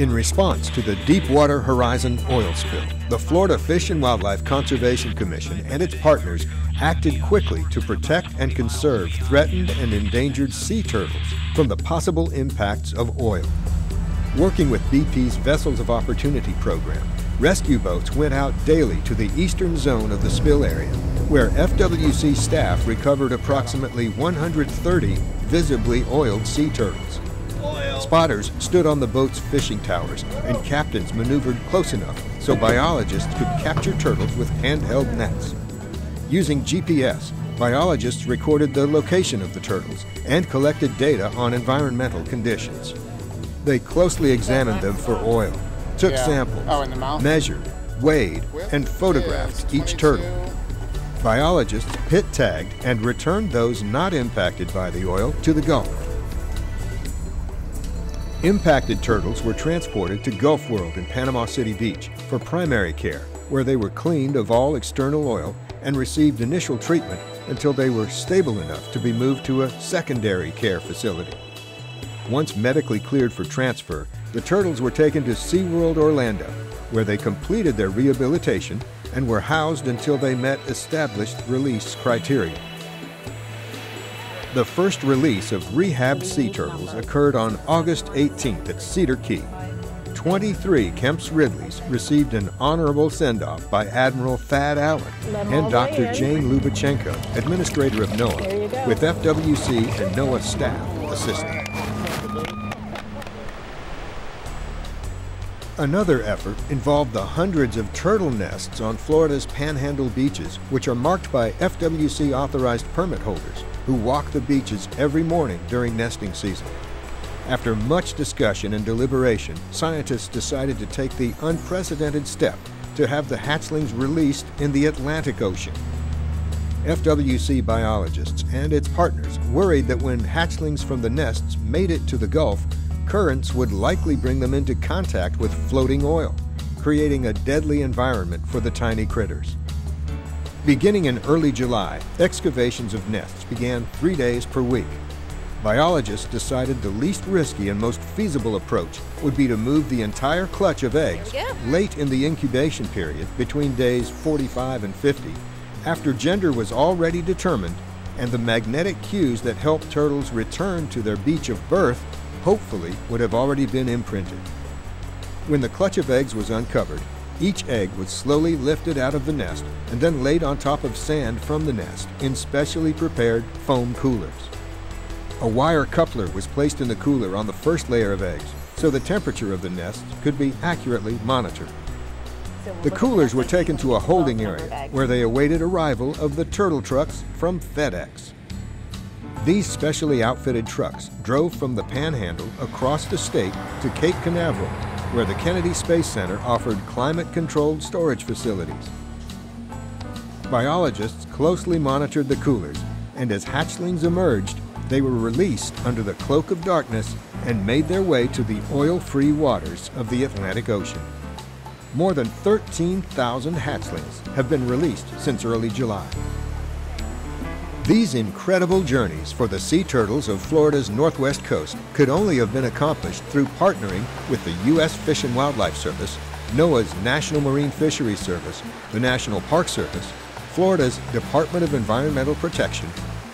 In response to the Deepwater Horizon oil spill, the Florida Fish and Wildlife Conservation Commission and its partners acted quickly to protect and conserve threatened and endangered sea turtles from the possible impacts of oil. Working with BP's Vessels of Opportunity program, rescue boats went out daily to the eastern zone of the spill area, where FWC staff recovered approximately 130 visibly oiled sea turtles. Spotters stood on the boat's fishing towers, and captains maneuvered close enough so biologists could capture turtles with handheld nets. Using GPS, biologists recorded the location of the turtles and collected data on environmental conditions. They closely examined them for oil, took samples, measured, weighed, and photographed each turtle. Biologists pit tagged and returned those not impacted by the oil to the Gulf. Impacted turtles were transported to Gulf World in Panama City Beach for primary care, where they were cleaned of all external oil and received initial treatment until they were stable enough to be moved to a secondary care facility. Once medically cleared for transfer, the turtles were taken to SeaWorld Orlando, where they completed their rehabilitation and were housed until they met established release criteria. The first release of rehabbed sea turtles occurred on August 18th at Cedar Key. 23 Kemp's Ridleys received an honorable send-off by Admiral Thad Allen and Dr. Jane Lubachenko, administrator of NOAA, with FWC and NOAA staff assisting. Another effort involved the hundreds of turtle nests on Florida's panhandle beaches, which are marked by FWC-authorized permit holders who walk the beaches every morning during nesting season. After much discussion and deliberation, scientists decided to take the unprecedented step to have the hatchlings released in the Atlantic Ocean. FWC biologists and its partners worried that when hatchlings from the nests made it to the Gulf, currents would likely bring them into contact with floating oil, creating a deadly environment for the tiny critters. Beginning in early July, excavations of nests began 3 days per week. Biologists decided the least risky and most feasible approach would be to move the entire clutch of eggs late in the incubation period between days 45 and 50, after gender was already determined and the magnetic cues that help turtles return to their beach of birth hopefully would have already been imprinted. When the clutch of eggs was uncovered, each egg was slowly lifted out of the nest and then laid on top of sand from the nest in specially prepared foam coolers. A wire coupler was placed in the cooler on the first layer of eggs so the temperature of the nest could be accurately monitored. The coolers were taken to a holding area where they awaited arrival of the turtle trucks from FedEx. These specially outfitted trucks drove from the Panhandle across the state to Cape Canaveral, where the Kennedy Space Center offered climate-controlled storage facilities. Biologists closely monitored the coolers, and as hatchlings emerged, they were released under the cloak of darkness and made their way to the oil-free waters of the Atlantic Ocean. More than 13,000 hatchlings have been released since early July. These incredible journeys for the sea turtles of Florida's northwest coast could only have been accomplished through partnering with the U.S. Fish and Wildlife Service, NOAA's National Marine Fisheries Service, the National Park Service, Florida's Department of Environmental Protection,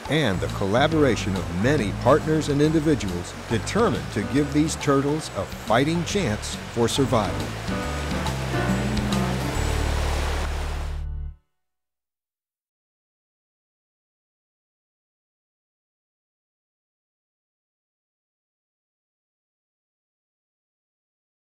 and the collaboration of many partners and individuals determined to give these turtles a fighting chance for survival.